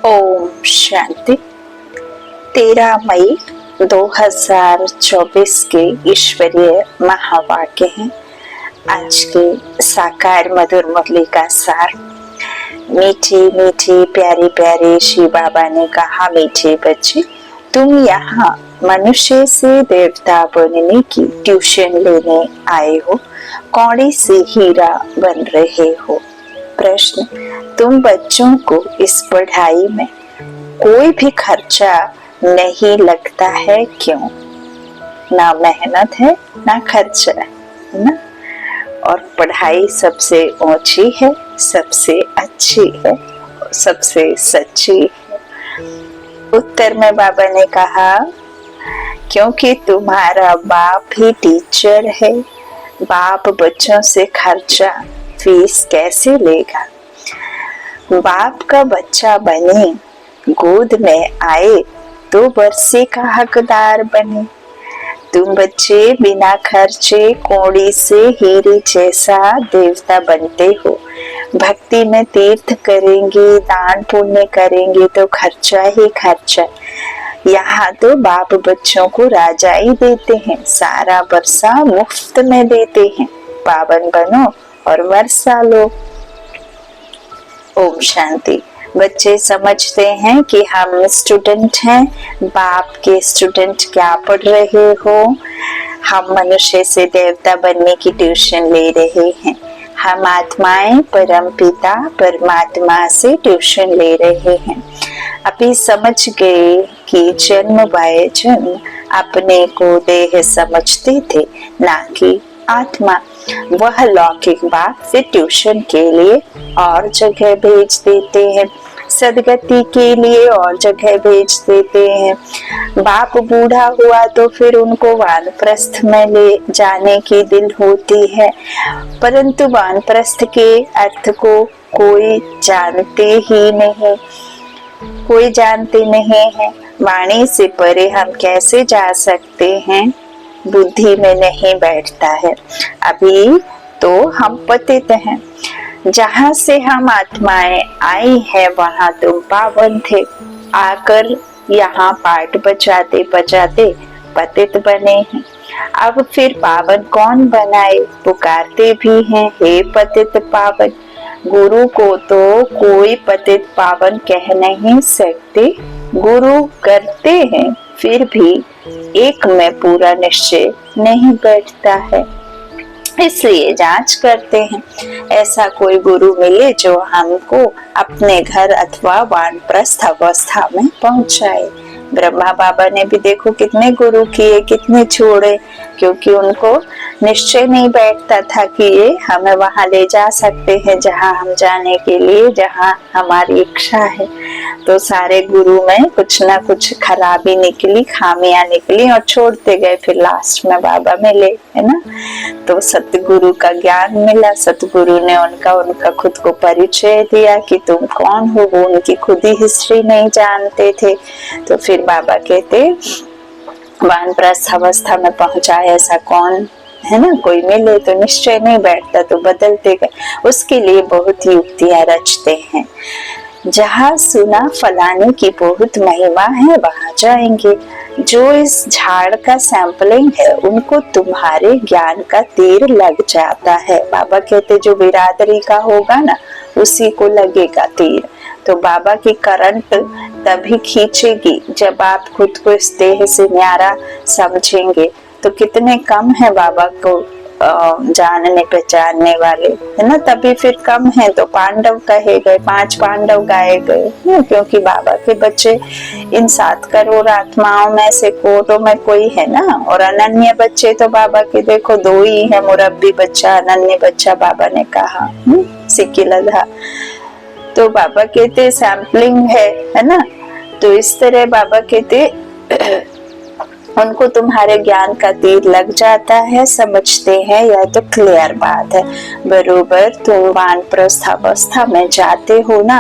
ओम शांति। 13 मई 2024 के ईश्वरीय महावाक्य हैं। आज के साकार मधुर मुरली का सार। मीठी मीठी प्यारी प्यारी श्री बाबा ने कहा, मीठे बच्चे, तुम यहाँ मनुष्य से देवता बनने की ट्यूशन लेने आए हो, कौड़ी से हीरा बन रहे हो। प्रश्न, तुम बच्चों को इस पढ़ाई में कोई भी खर्चा नहीं लगता है, क्यों? ना मेहनत है ना खर्चा है ना, और पढ़ाई सबसे ऊंची है, सबसे अच्छी है, सबसे सच्ची है। उत्तर में बाबा ने कहा, क्योंकि तुम्हारा बाप ही टीचर है। बाप बच्चों से खर्चा फीस कैसे लेगा? बाप का बच्चा बने, गोद में आए तो वर्षे का हकदार बने। तुम बच्चे बिना खर्चे कौड़ी से हीरे जैसा देवता बनते हो। भक्ति में तीर्थ करेंगे, दान पुण्य करेंगे तो खर्चा ही खर्चा। यहाँ तो बाप बच्चों को राजाई देते हैं, सारा वर्षा मुफ्त में देते हैं। पावन बनो और वर्षा लो। ओम शांति। बच्चे समझते हैं कि हम स्टूडेंट हैं, बाप के स्टूडेंट क्या पढ़ रहे हो? हम मनुष्य से देवता बनने की ट्यूशन ले रहे हैं। हम आत्माएं परम पिता परमात्मा से ट्यूशन ले रहे हैं। अभी समझ गए कि जन्म बाय जन्म अपने को देह समझते थे, ना कि आत्मा। वह लौकिक बात फिर ट्यूशन के लिए और जगह भेज देते हैं, सदगति के लिए और जगह भेज देते हैं। बाप बूढ़ा हुआ तो फिर उनको वानप्रस्थ में ले जाने की दिल होती है, परंतु वानप्रस्थ के अर्थ को कोई जानते ही नहीं, कोई जानते नहीं है। वाणी से परे हम कैसे जा सकते हैं? बुद्धि में नहीं बैठता है। अभी तो हम पतित हैं। जहाँ से हम आत्माएं आई है वहाँ तुम पावन थे। आकर यहाँ पाठ बजाते बजाते पतित बने हैं। अब फिर पावन कौन बनाए? पुकारते भी हैं, हे पतित पावन। गुरु को तो कोई पतित पावन कह नहीं सकते। गुरु करते हैं, फिर भी एक में पूरा निश्चय नहीं बैठता है, इसलिए जांच करते हैं। ऐसा कोई गुरु मिले जो हमको अपने घर अथवा वानप्रस्थ अवस्था में पहुंचाए। ब्रह्मा बाबा ने भी देखो कितने गुरु किए, कितने छोड़े, क्योंकि उनको निश्चय नहीं बैठता था कि ये हमें वहां ले जा सकते हैं जहां हम जाने के लिए, जहां हमारी इच्छा है। तो सारे गुरु में कुछ ना कुछ खराबी निकली, खामियां निकली और छोड़ते गए। फिर लास्ट में बाबा मिले, है ना। तो सतगुरु का ज्ञान मिला। सतगुरु ने उनका खुद को परिचय दिया कि तुम कौन हो। वो उनकी खुद ही हिस्ट्री नहीं जानते थे। तो फिर बाबा कहते, वानप्रस्थ अवस्था में पहुंचा ऐसा कौन है ना, कोई मिले तो निश्चय नहीं बैठता, तो बदलते गए। उसके लिए बहुत युक्तियां रचते हैं। जहाँ सुना फलाने की बहुत महिमा है वहां जाएंगे। जो इस झाड़ का सैंपलिंग है उनको तुम्हारे ज्ञान का तीर लग जाता है। बाबा कहते जो बिरादरी का होगा ना उसी को लगेगा तीर। तो बाबा की करंट तभी खींचेगी जब आप खुद को इस देह से न्यारा समझेंगे। तो कितने कम है बाबा को जानने पहचानने वाले, है ना। तभी फिर कम है तो पांडव कहे गए, 5 पांडव गाए गए, क्योंकि बाबा के बच्चे इन 7 करोड़ आत्माओं में से कोटों में कोई है ना। और अनन्य बच्चे तो बाबा के देखो 2 ही है, मुरब्बी बच्चा, अनन्य बच्चा। बाबा ने कहा सिक्की लधा। तो बाबा कहते सैम्पलिंग है ना। तो इस तरह बाबा कहते उनको तुम्हारे ज्ञान का तीर लग जाता है, समझते हैं, यह तो क्लियर बात है। बरोबर तुम वानप्रस्थ अवस्था में जाते हो ना,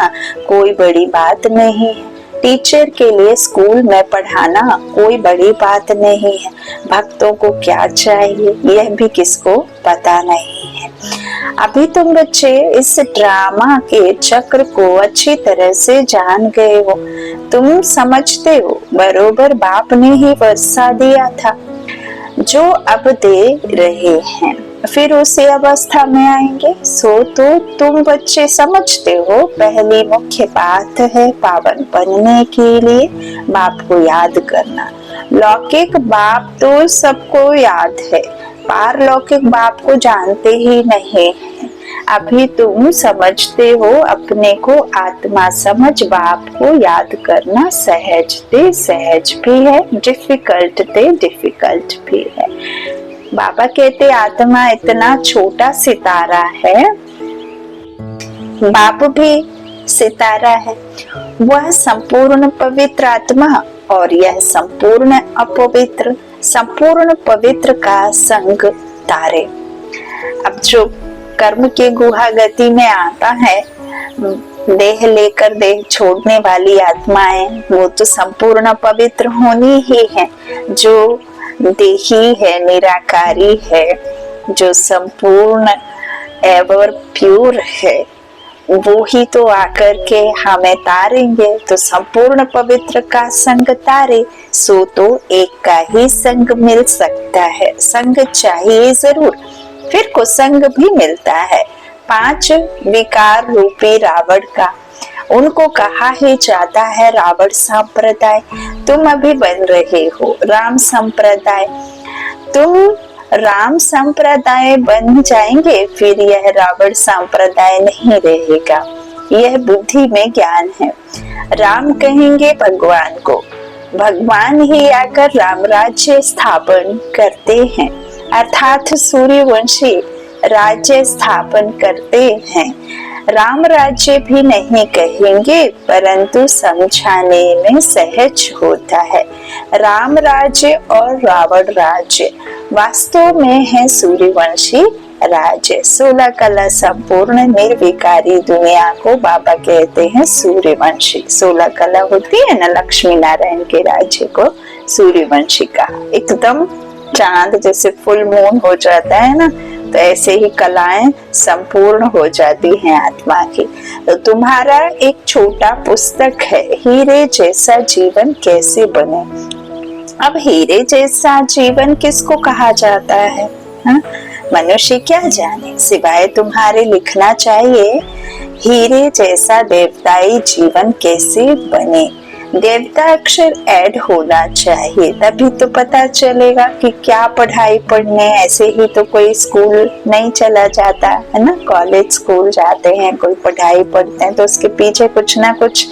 कोई बड़ी बात नहीं है। टीचर के लिए स्कूल में पढ़ाना कोई बड़ी बात नहीं है। भक्तों को क्या चाहिए यह भी किसको पता नहीं है। अभी तुम बच्चे इस ड्रामा के चक्र को अच्छी तरह से जान गए हो। तुम समझते हो बरोबर बाप ने ही वर्षा दिया था जो अब दे रहे हैं, फिर उसी अवस्था में आएंगे। सो तो तुम बच्चे समझते हो पहली मुख्य बात है पावन बनने के लिए बाप को याद करना। लौकिक बाप तो सबको याद है, पारलौकिक बाप को जानते ही नहीं है। अभी तुम समझते हो अपने को आत्मा समझ बाप को याद करना सहज ते सहज भी है, डिफिकल्ट ते डिफिकल्ट भी है। बाबा कहते आत्मा इतना छोटा सितारा है, बाप भी सितारा है। वह संपूर्ण पवित्र आत्मा और यह संपूर्ण अपवित्र, संपूर्ण पवित्र का संग तारे। अब जो कर्म के गुहा गति में आता है, देह लेकर देह छोड़ने वाली आत्माएं, वो तो संपूर्ण पवित्र होनी ही है। जो देही है, निराकारी है, जो संपूर्ण एवर प्योर है, वो ही तो आकर के हमें तारेंगे। तो संपूर्ण पवित्र का संग तारे। सो तो एक का ही संग मिल सकता है, संग चाहिए जरूर, फिर कुसंग भी मिलता है। 5 विकार रूपी रावण का, उनको कहा ही जाता है रावण संप्रदाय। तुम अभी बन रहे हो राम संप्रदाय। तुम राम संप्रदाय बन जाएंगे, फिर यह रावण संप्रदाय नहीं रहेगा। यह बुद्धि में ज्ञान है। राम कहेंगे भगवान को, भगवान ही आकर राम राज्य स्थापन करते हैं, अर्थात सूर्यवंशी राज्य स्थापन करते हैं। राम राज्य भी नहीं कहेंगे, परंतु समझाने में सहज होता है। राम राज्य और रावण राज्य वास्तव में है सूर्यवंशी राज्य। 16 कला संपूर्ण निर्विकारी दुनिया को बाबा कहते हैं सूर्यवंशी। 16 कला होती है ना, लक्ष्मी नारायण के राज्य को सूर्यवंशी का। एकदम चांद जैसे फुल मून हो जाता है ना, तो ऐसे ही कलाएं संपूर्ण हो जाती हैं आत्मा की। तो तुम्हारा एक छोटा पुस्तक है, हीरे जैसा जीवन कैसे बने। अब हीरे जैसा जीवन किसको कहा जाता है? मनुष्य क्या जाने, सिवाय तुम्हारे लिखना चाहिए हीरे जैसा देवताई जीवन कैसे बने। देवता अक्षर ऐड होना चाहिए, तभी तो पता चलेगा कि क्या पढ़ाई पढ़ने। ऐसे ही तो कोई स्कूल नहीं चला जाता है ना, कॉलेज स्कूल जाते हैं, कोई पढ़ाई पढ़ते हैं तो उसके पीछे कुछ ना कुछ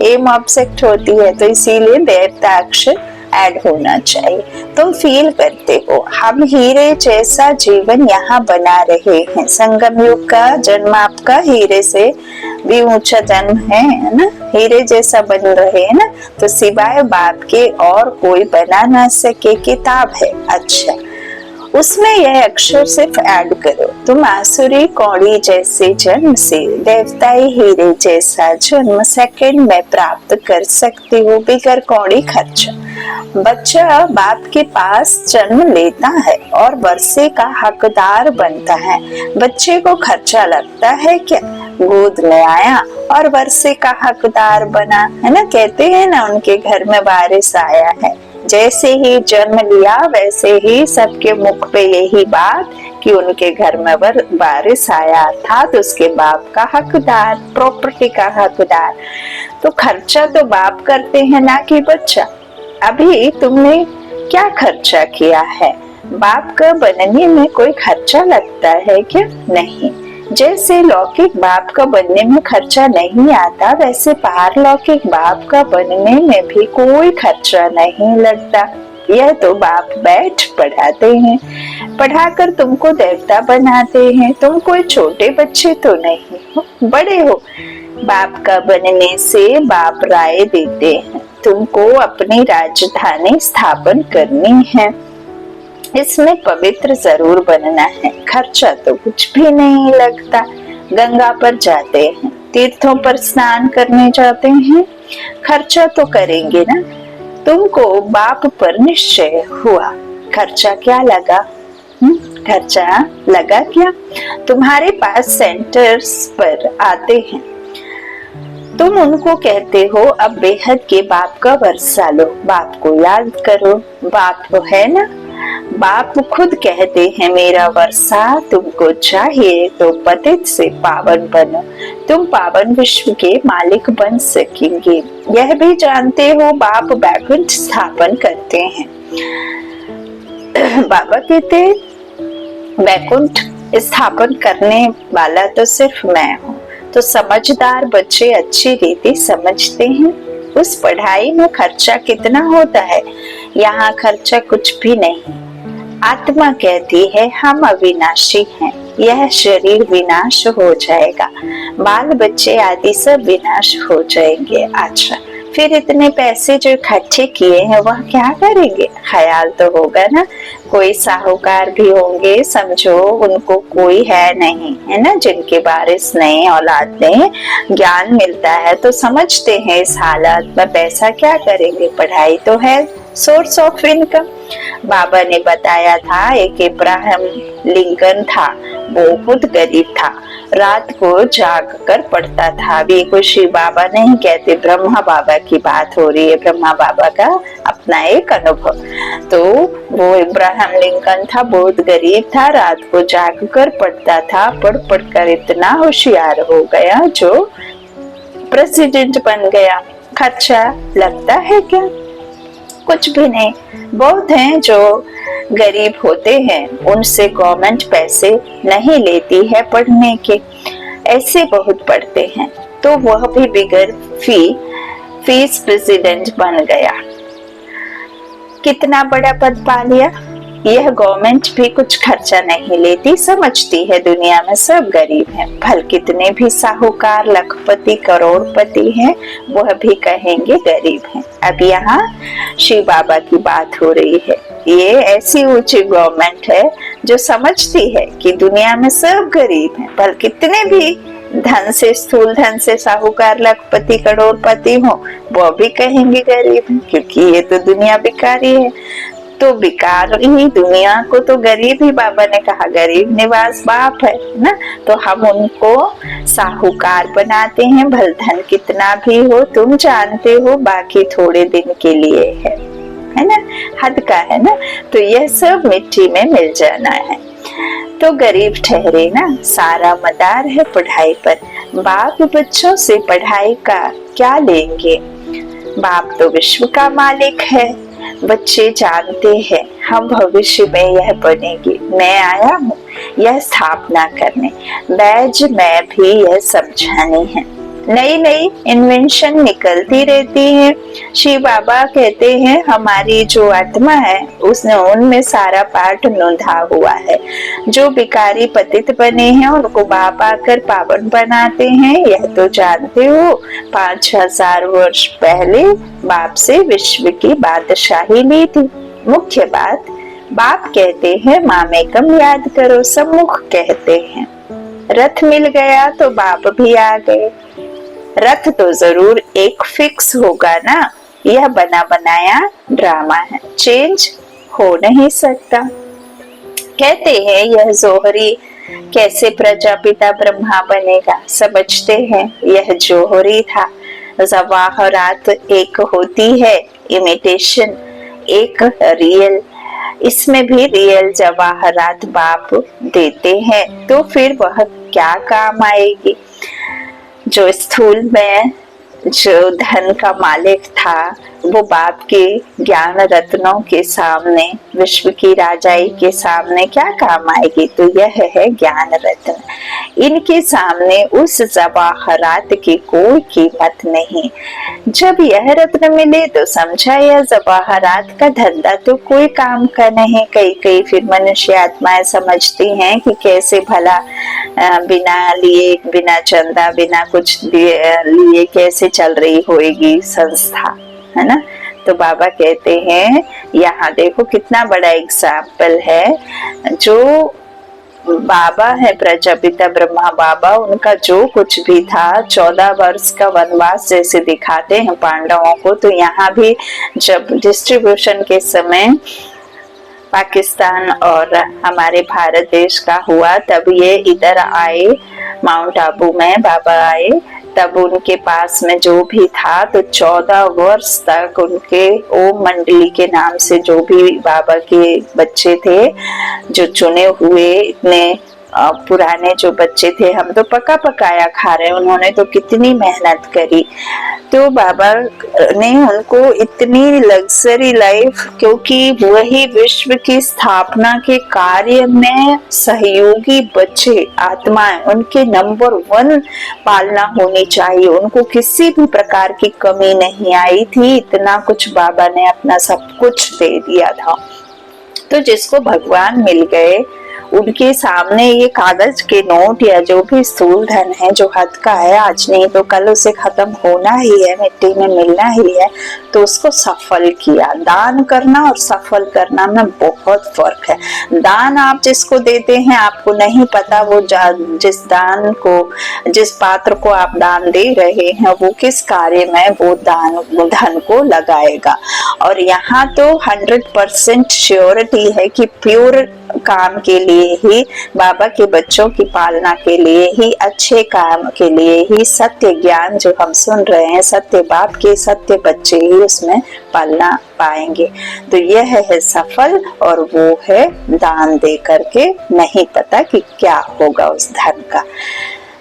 एम ऑब्जेक्ट होती है। तो इसीलिए देवता अक्षर ऐड होना चाहिए। तुम फील करते हो हम हीरे जैसा जीवन यहाँ बना रहे हैं। संगम युग का जन्म आपका हीरे से भी ऊंचा जन्म है ना, हीरे जैसा बन रहे हैं ना। तो सिवाय बाप के और कोई बना ना सके किताब है। अच्छा, उसमें यह अक्षर सिर्फ ऐड करो। तुम आसुरी कौड़ी जैसे जन्म से देवताई हीरे जैसा जन्म सेकंड में प्राप्त कर सकते हो बिगर कौड़ी खर्च। बच्चा बाप के पास जन्म लेता है और वर्षे का हकदार बनता है। बच्चे को खर्चा लगता है क्या? गोद में आया और वर्षे का हकदार बना, है ना। कहते हैं ना उनके घर में बारिश आया है। जैसे ही जन्म लिया वैसे ही सबके मुख पे यही बात कि उनके घर में बारिश आया था, तो उसके बाप का हकदार, प्रॉपर्टी का हकदार। तो खर्चा तो बाप करते हैं ना कि बच्चा। अभी तुमने क्या खर्चा किया है? बाप का बनने में कोई खर्चा लगता है क्या? नहीं। जैसे लौकिक बाप का बनने में खर्चा नहीं आता, वैसे पारलौकिक बाप का बनने में भी कोई खर्चा नहीं लगता। यह तो बाप बैठ पढ़ाते हैं, पढ़ाकर तुमको देवता बनाते हैं। तुम कोई छोटे बच्चे तो नहीं हो, बड़े हो। बाप का बनने से बाप राय देते हैं, तुमको अपनी राजधानी स्थापन करनी है। इसमें पवित्र जरूर बनना है, खर्चा तो कुछ भी नहीं लगता। गंगा पर जाते हैं, तीर्थों पर स्नान करने जाते हैं, खर्चा तो करेंगे ना। तुमको बाप पर निश्चय हुआ, खर्चा क्या लगा? खर्चा लगा क्या? तुम्हारे पास सेंटर्स पर आते हैं, तुम उनको कहते हो अब बेहद के बाप का वर्षा लो, बाप को याद करो। बाप तो है ना, बाप खुद कहते हैं मेरा वर्षा तुमको चाहिए तो पतित से पावन बनो, तुम पावन विश्व के मालिक बन सकेंगे। यह भी जानते हो बाप वैकुंठ स्थापन करते हैं। बाबा कहते वैकुंठ स्थापन करने वाला तो सिर्फ मैं हूँ। तो समझदार बच्चे अच्छी रीति समझते हैं उस पढ़ाई में खर्चा कितना होता है। यहाँ खर्चा कुछ भी नहीं। आत्मा कहती है हम अविनाशी हैं, यह शरीर विनाश हो जाएगा, बाल बच्चे आदि सब विनाश हो जाएंगे। अच्छा, फिर इतने पैसे जो इकट्ठे किए हैं वह क्या करेंगे? ख्याल तो होगा ना, कोई साहूकार भी होंगे, समझो उनको कोई है नहीं, है ना, जिनके बारिश नहीं, औलाद नहीं, ज्ञान मिलता है तो समझते हैं इस हालत में पैसा क्या करेंगे। पढ़ाई तो है सोर्स ऑफ इनकम। बाबा ने बताया था एक इब्राहिम लिंकन था, बहुत गरीब था, रात को जाग कर पढ़ता था। अभी कोई शिव बाबा नहीं कहते, ब्रह्मा बाबा की बात हो रही है, ब्रह्मा बाबा का अपना एक अनुभव। तो वो इब्राहिम लिंकन था, बहुत गरीब था, रात को जाग कर पढ़ता था, पढ़ पढ़ कर इतना होशियार हो गया जो प्रेसिडेंट बन गया। खर्चा लगता है क्या? कुछ भी नहीं। बहुत हैं जो गरीब होते हैं, उनसे गवर्नमेंट पैसे नहीं लेती है पढ़ने के, ऐसे बहुत पढ़ते हैं, तो वह भी बिगर फीस प्रेसिडेंट बन गया। कितना बड़ा पद पा लिया। यह गवर्नमेंट भी कुछ खर्चा नहीं लेती, समझती है दुनिया में सब गरीब हैं। भल कितने भी साहूकार लखपति करोड़पति हैं, वह भी कहेंगे गरीब हैं। अब यहाँ शिव बाबा की बात हो रही है। ये ऐसी ऊंची गवर्नमेंट है जो समझती है कि दुनिया में सब गरीब हैं, भल कितने भी धन से, स्थूल धन से साहूकार लखपति करोड़पति हो, वो भी कहेंगे गरीब हैं, क्योंकि ये तो दुनिया बिकारी है। तो बिकार ही दुनिया को तो गरीब ही बाबा ने कहा, गरीब निवास बाप है ना। तो हम उनको साहूकार बनाते हैं, भल धन कितना भी हो, तुम जानते हो बाकी थोड़े दिन के लिए है ना, हद का है ना। तो यह सब मिट्टी में मिल जाना है, तो गरीब ठहरे ना। सारा मदार है पढ़ाई पर। बाप बच्चों से पढ़ाई का क्या लेंगे? बाप तो विश्व का मालिक है। बच्चे जानते हैं हम भविष्य में यह बनेगी, मैं आया हूँ यह स्थापना करने, बैज मैं भी यह समझानी है। नई नई इन्वेंशन निकलती रहती है। शिव बाबा कहते हैं हमारी जो आत्मा है उसने उनमें सारा पाठ नोंधा हुआ है। जो भिखारी पतित बने हैं उनको बाप आकर पावन बनाते हैं। यह तो जानते हो 5000 वर्ष पहले बाप से विश्व की बादशाही ली थी। मुख्य बात बाप कहते हैं मामेकम याद करो, सम्मुख कहते हैं। रथ मिल गया तो बाप भी आ गए। रथ तो जरूर एक फिक्स होगा ना, यह बना बनाया ड्रामा है, चेंज हो नहीं सकता। कहते हैं यह जोहरी कैसे प्रजापिता ब्रह्मा बनेगा, समझते हैं यह जोहरी था। जवाहरात एक होती है, इमिटेशन एक रियल, इसमें भी रियल जवाहरात बाप देते हैं, तो फिर वह क्या काम आएगी। जो स्थूल में जो धन का मालिक था वो बाप के ज्ञान रत्नों के सामने, विश्व की राजाई के सामने क्या काम आएगी। तो यह है ज्ञान रत्न, इनके सामने उस जवाहरात की कोई कीमत नहीं। जब यह रत्न मिले तो समझा यह जवाहरात का धंधा तो कोई काम का नहीं। कई फिर मनुष्य आत्माएं समझती हैं कि कैसे भला बिना लिए, बिना चंदा, बिना कुछ लिए कैसे चल रही होगी संस्था, है ना। तो बाबा कहते हैं यहाँ देखो कितना बड़ा एग्जाम्पल है। जो बाबा है प्रजापिता ब्रह्मा बाबा, उनका जो कुछ भी था 14 वर्ष का वनवास जैसे दिखाते हैं पांडवों को, तो यहाँ भी जब डिस्ट्रीब्यूशन के समय पाकिस्तान और हमारे भारत देश का हुआ, तब ये इधर आए, माउंट आबू में बाबा आए। तब उनके पास में जो भी था तो 14 वर्ष तक उनके ओम मंडली के नाम से जो भी बाबा के बच्चे थे, जो चुने हुए इतने पुराने जो बच्चे थे, हम तो पका पकाया खा रहे हैं, उन्होंने तो कितनी मेहनत करी। तो बाबा ने उनको इतनी लग्जरी लाइफ, क्योंकि वही विश्व की स्थापना के कार्य में सहयोगी बच्चे आत्माएं, उनके नंबर 1 पालना होनी चाहिए। उनको किसी भी प्रकार की कमी नहीं आई थी, इतना कुछ बाबा ने अपना सब कुछ दे दिया था। तो जिसको भगवान मिल गए, उनके सामने ये कागज के नोट या जो भी स्थूल धन है जो हद का है, आज नहीं तो कल उसे खत्म होना ही है, मिट्टी में मिलना ही है, तो उसको सफल किया। दान करना और सफल करना में बहुत फर्क है। दान आप जिसको देते हैं, आपको नहीं पता वो जिस दान को, जिस पात्र को आप दान दे रहे हैं, वो किस कार्य में वो धन को लगाएगा। और यहाँ तो 100% श्योरिटी है कि प्योर काम के लिए ही, बाबा के बच्चों की पालना के लिए ही, अच्छे काम के लिए ही, सत्य ज्ञान जो हम सुन रहे हैं, सत्य बाप के सत्य बच्चे ही उसमें पालना पाएंगे। तो यह है सफल, और वो है दान दे करके, नहीं पता कि क्या होगा उस धन का।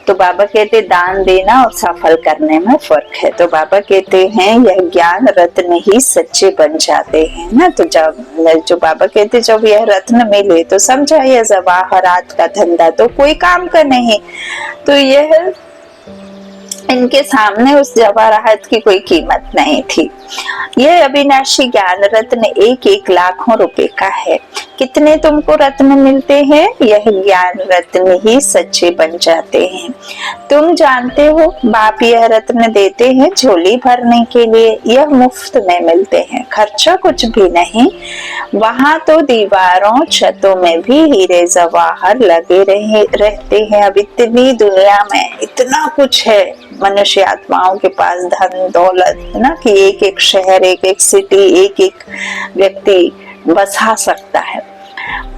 तो बाबा कहते दान देना और सफल करने में फर्क है। तो बाबा कहते हैं यह ज्ञान रत्न ही सच्चे बन जाते हैं ना। तो जब जो बाबा कहते जब यह रत्न मिले तो समझा यह जवाहरात का धंधा तो कोई काम का नहीं। तो यह इनके सामने उस जवाहरात की कोई कीमत नहीं थी। यह अविनाशी ज्ञान रत्न 1-1 लाखों रुपए का है। कितने तुमको रत्न मिलते हैं? यह ज्ञान रत्न ही सच्चे बन जाते हैं। तुम जानते हो बाप यह रत्न देते हैं झोली भरने के लिए, यह मुफ्त में मिलते हैं, खर्चा कुछ भी नहीं। वहां तो दीवारों छतों में भी हीरे जवाहर लगे रहते हैं। अब इतनी दुनिया में इतना कुछ है मनुष्य आत्माओं के पास, धन दौलत ना, कि एक-एक शहर, एक-एक सिटी, एक-एक व्यक्ति बसा सकता है।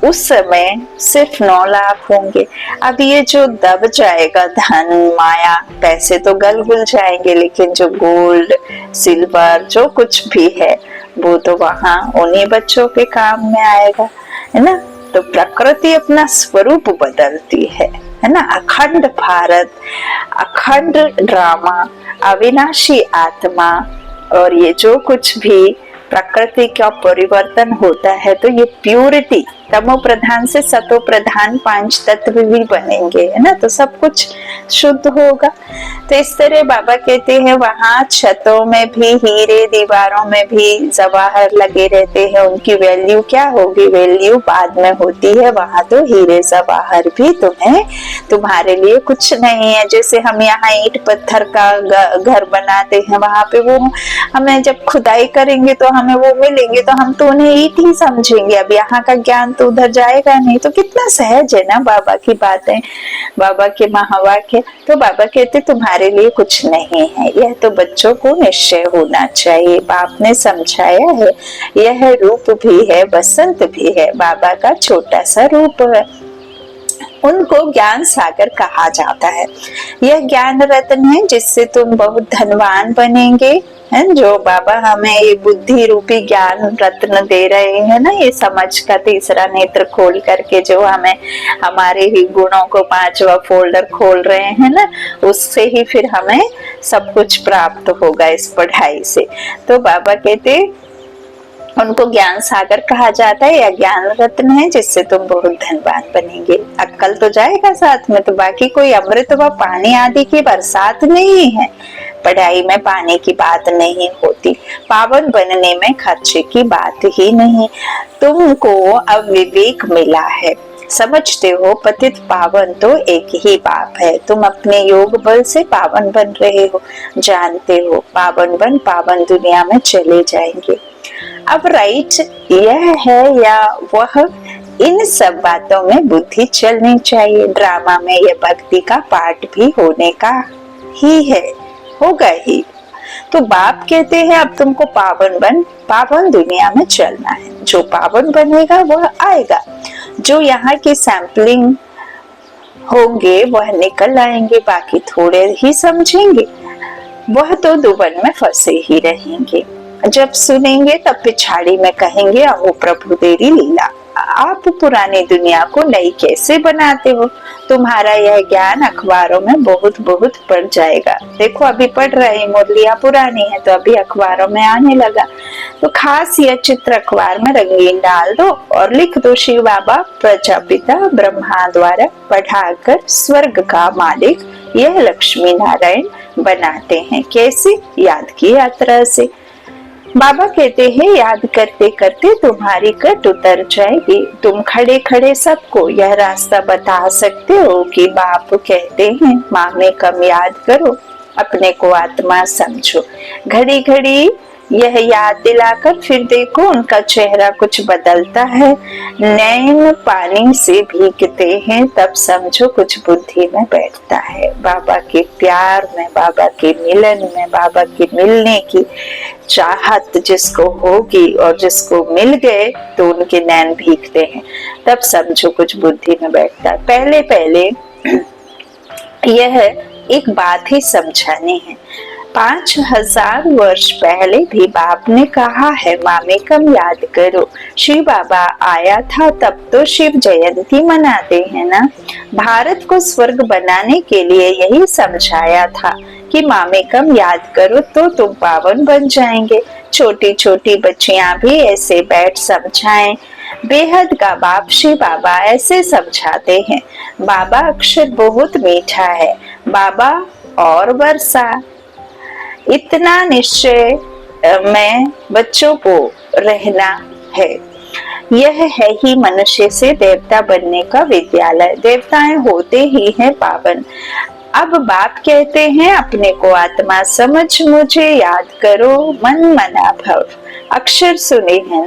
उस समय सिर्फ 9 लाख होंगे। अब ये जो दब जाएगा धन माया, पैसे तो गल गुल जाएंगे, लेकिन जो गोल्ड सिल्वर जो कुछ भी है वो तो वहां उन्हीं बच्चों के काम में आएगा, है ना। तो प्रकृति अपना स्वरूप बदलती है ना। अखंड भारत, अखंड ड्रामा, अविनाशी आत्मा, और ये जो कुछ भी प्रकृति का परिवर्तन होता है, तो ये प्यूरिटी, तमो प्रधान से सतो प्रधान 5 तत्व भी बनेंगे, है ना। तो सब कुछ शुद्ध होगा। तो इस तरह बाबा कहते हैं वहां छतों में भी हीरे, दीवारों में भी जवाहर लगे रहते हैं। उनकी वैल्यू क्या होगी? वैल्यू बाद में होती है। वहां तो हीरे जवाहर भी तुम्हारे लिए कुछ नहीं है। जैसे हम यहाँ ईंट पत्थर का घर बनाते हैं, वहां पे वो हमें जब खुदाई करेंगे तो हमें वो मिलेंगे, तो हम तो उन्हें ईंट ही समझेंगे। अब यहाँ का ज्ञान तो उधर जाएगा नहीं। तो कितना सहज है ना बाबा की बातें, बाबा के महावाक्य। तो बाबा कहते तुम्हारे लिए कुछ नहीं है, यह तो बच्चों को निश्चय होना चाहिए। बाप ने समझाया है, यह रूप भी है, बसंत भी है, बाबा का छोटा सा रूप है। उनको ज्ञान सागर कहा जाता है। यह ज्ञान रत्न है जिससे तुम बहुत धनवान बनेंगे, है। जो बाबा हमें ये बुद्धि रूपी ज्ञान रत्न दे रहे हैं ना, ये समझ का तीसरा नेत्र खोल करके जो हमें हमारे ही गुणों को 5वां फोल्डर खोल रहे हैं ना, उससे ही फिर हमें सब कुछ प्राप्त होगा इस पढ़ाई से। तो बाबा कहते उनको ज्ञान सागर कहा जाता है, या ज्ञान रत्न है जिससे तुम बहुत धनवान बनेंगे। अक्कल तो जाएगा साथ में, तो बाकी कोई अमृत व पानी आदि की बरसात नहीं है। पढ़ाई में पानी की बात नहीं होती, पावन बनने में खर्चे की बात ही नहीं। तुमको अब विवेक मिला है, समझते हो पतित पावन तो एक ही बाप है। तुम अपने योग बल से पावन बन रहे हो, जानते हो पावन बन पावन दुनिया में चले जाएंगे। अब राइट यह है या वह, इन सब बातों में बुद्धि चलनी चाहिए। ड्रामा में यह भक्ति का पार्ट भी होने का ही है, होगा ही। तो बाप कहते हैं अब तुमको पावन दुनिया में चलना है। जो पावन बनेगा वह आएगा, जो यहाँ की सैंपलिंग होंगे वह निकल आएंगे, बाकी थोड़े ही समझेंगे, वह तो दुबन में फंसे ही रहेंगे। जब सुनेंगे तब पिछाड़ी में कहेंगे अहो प्रभु तेरी लीला, आप पुरानी दुनिया को नई कैसे बनाते हो। तुम्हारा यह ज्ञान अखबारों में बहुत बहुत पढ़ जाएगा। देखो अभी पढ़ रहे, मुरलियां पुरानी है तो अभी अखबारों में आने लगा। तो खास यह चित्र अखबार में रंगीन डाल दो और लिख दो शिव बाबा प्रजापिता ब्रह्मा द्वारा पढ़ाकर स्वर्ग का मालिक यह लक्ष्मी नारायण बनाते हैं। कैसे? याद की यात्रा से। बाबा कहते हैं याद करते करते तुम्हारी कट उतर जाएगी। तुम खड़े खड़े सबको यह रास्ता बता सकते हो कि बाप कहते हैं माँ में कम याद करो, अपने को आत्मा समझो। घड़ी घड़ी यह याद दिलाकर फिर देखो उनका चेहरा कुछ बदलता है, नैन पानी से भीगते हैं, तब समझो कुछ बुद्धि में बैठता है। बाबा के प्यार में, बाबा के मिलन में, बाबा के मिलने की चाहत जिसको होगी और जिसको मिल गए तो उनके नैन भीगते हैं, तब समझो कुछ बुद्धि में बैठता है। पहले पहले यह एक बात ही समझानी है। 5000 वर्ष पहले भी बाप ने कहा है मामेकम याद करो। शिव बाबा आया था तब तो शिव जयंती मनाते हैं ना। भारत को स्वर्ग बनाने के लिए यही समझाया था कि मामेकम याद करो तो तुम पावन बन जाएंगे। छोटी छोटी बच्चियां भी ऐसे बैठ समझाएं। बेहद का बाप शिव बाबा ऐसे समझाते हैं। बाबा अक्षर बहुत मीठा है, बाबा और वर्षा। इतना निश्चय में बच्चों को रहना है। यह है ही मनुष्य से देवता बनने का विद्यालय। देवताएं होते ही हैं पावन। अब बाप कहते हैं अपने को आत्मा समझ, मुझे याद करो, मन मना भव। अक्षर सुने हैं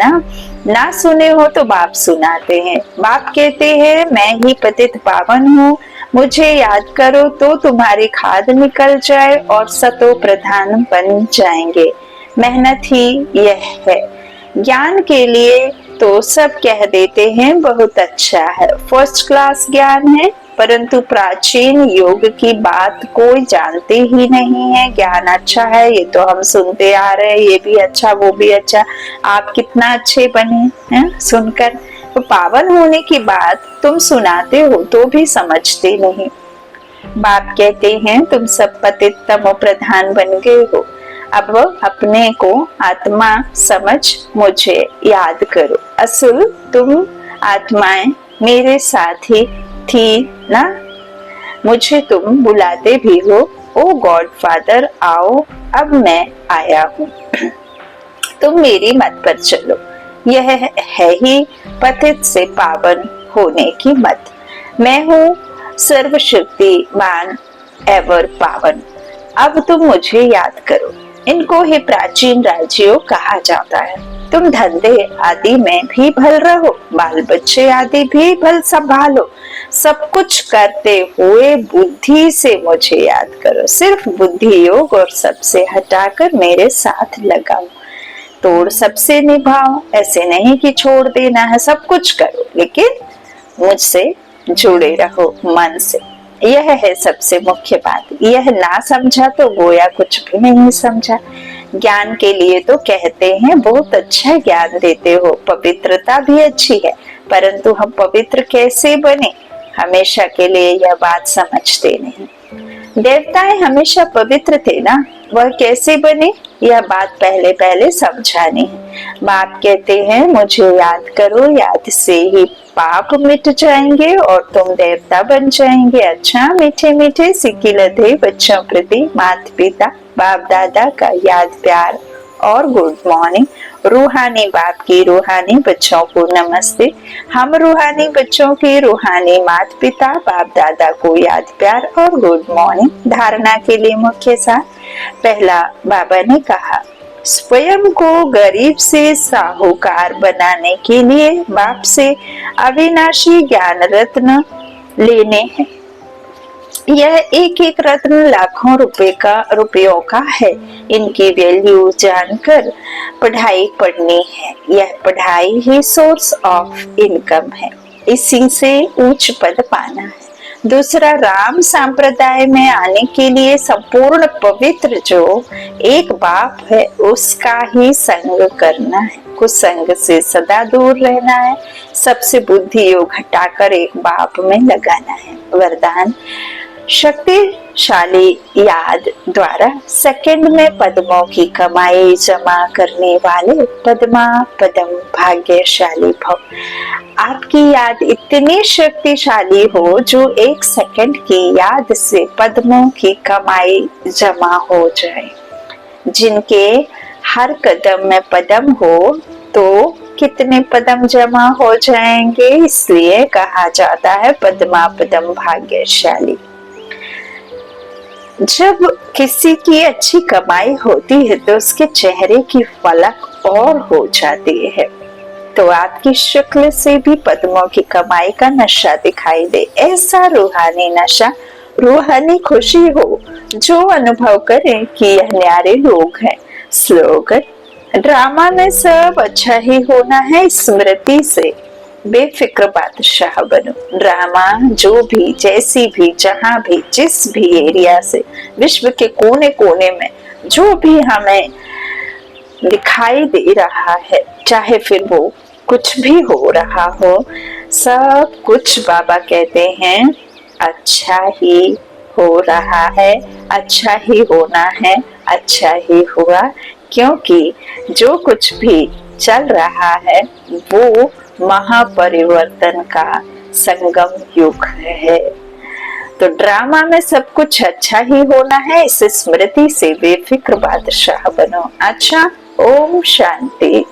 ना सुने हो तो बाप सुनाते हैं। बाप कहते हैं मैं ही पतित पावन हूँ, मुझे याद करो तो तुम्हारी खाद निकल जाए और सतो प्रधान बन जाएंगे। मेहनत ही यह है। ज्ञान के लिए तो सब कह देते हैं बहुत अच्छा है, फर्स्ट क्लास ज्ञान है, परंतु प्राचीन योग की बात कोई जानते ही नहीं है। ज्ञान अच्छा है ये तो हम सुनते आ रहे हैं, ये भी अच्छा वो भी अच्छा, आप कितना अच्छे बने हैं सुनकर। तो पावन होने की बात तुम सुनाते हो तो भी समझते नहीं। बाप कहते हैं तुम सब पतित तमो प्रधान बन गए हो, अब अपने को आत्मा समझ, मुझे याद करो। असुल तुम आत्माएं मेरे साथ ही थी ना, मुझे तुम बुलाते भी हो। ओ गॉड फादर आओ, अब मैं आया हूँ, तुम मेरी मत पर चलो। यह है ही पतित से पावन होने की मत। मैं हूँ सर्वशक्तिमान एवर पावन, अब तुम मुझे याद करो। इनको ही प्राचीन राज्यों कहा जाता है। तुम धंधे आदि में भी भल रहो, बाल बच्चे आदि भी भल संभालो, सब कुछ करते हुए बुद्धि से मुझे याद करो। सिर्फ बुद्धि योग और सबसे हटाकर मेरे साथ लगाओ। तोड़ सबसे निभाओ, ऐसे नहीं कि छोड़ देना है, सब कुछ करो लेकिन मुझसे जुड़े रहो मन से। यह है सबसे मुख्य बात। यह ना समझा तो गोया कुछ भी नहीं समझा। ज्ञान के लिए तो कहते हैं बहुत अच्छा ज्ञान देते हो, पवित्रता भी अच्छी है, परंतु हम पवित्र कैसे बने हमेशा के लिए यह बात समझते नहीं। देवताएं हमेशा पवित्र थे ना, वह कैसे बने यह बात पहले पहले समझानी है। बाप कहते हैं मुझे याद करो, याद से ही पाप मिट जाएंगे और तुम देवता बन जाएंगे। अच्छा मीठे मीठे सिक्की लधे बच्चों प्रति माता पिता बाप दादा का याद प्यार और गुड मॉर्निंग। रूहानी बाप की रूहानी बच्चों को नमस्ते। हम रूहानी बच्चों की रूहानी माता पिता बाप दादा को याद प्यार और गुड मॉर्निंग। धारणा के लिए मुख्य सार। पहला, बाबा ने कहा स्वयं को गरीब से साहूकार बनाने के लिए बाप से अविनाशी ज्ञान रत्न लेने हैं। यह एक एक रत्न लाखों रुपयों का है। इनकी वैल्यू जानकर पढ़ाई पढ़नी है। यह पढ़ाई ही सोर्स ऑफ इनकम है। इसी से उच्च पद पाना है। दूसरा, राम संप्रदाय में आने के लिए संपूर्ण पवित्र जो एक बाप है उसका ही संग करना है। कुसंग से सदा दूर रहना है। सबसे बुद्धि योग हटाकर एक बाप में लगाना है। वरदान, शक्तिशाली याद द्वारा सेकंड में पद्मों की कमाई जमा करने वाले पद्मा पदम भाग्यशाली भव। आपकी याद इतनी शक्तिशाली हो जो एक सेकंड की याद से पद्मों की कमाई जमा हो जाए। जिनके हर कदम में पदम हो तो कितने पदम जमा हो जाएंगे, इसलिए कहा जाता है पद्मा पदम भाग्यशाली। जब किसी की अच्छी कमाई होती है तो उसके चेहरे की फलक और हो जाती है। तो आपकी शक्ल से भी पद्मों की कमाई का नशा दिखाई दे। ऐसा रूहानी नशा, रूहानी खुशी हो जो अनुभव करें कि यह न्यारे लोग हैं। स्लोगन, ड्रामा में सब अच्छा ही होना है, स्मृति से बेफिक्र बादशाह बनो। ड्रामा जो भी, जैसी भी, जहां भी, जिस भी एरिया से, विश्व के कोने कोने में जो भी हमें दिखाई दे रहा है, चाहे फिर वो कुछ भी हो रहा हो, सब कुछ बाबा कहते हैं अच्छा ही हो रहा है, अच्छा ही होना है, अच्छा ही हुआ। क्योंकि जो कुछ भी चल रहा है वो महापरिवर्तन का संगम युग है। तो ड्रामा में सब कुछ अच्छा ही होना है, इस स्मृति से बेफिक्र बादशाह बनो। अच्छा, ओम शांति।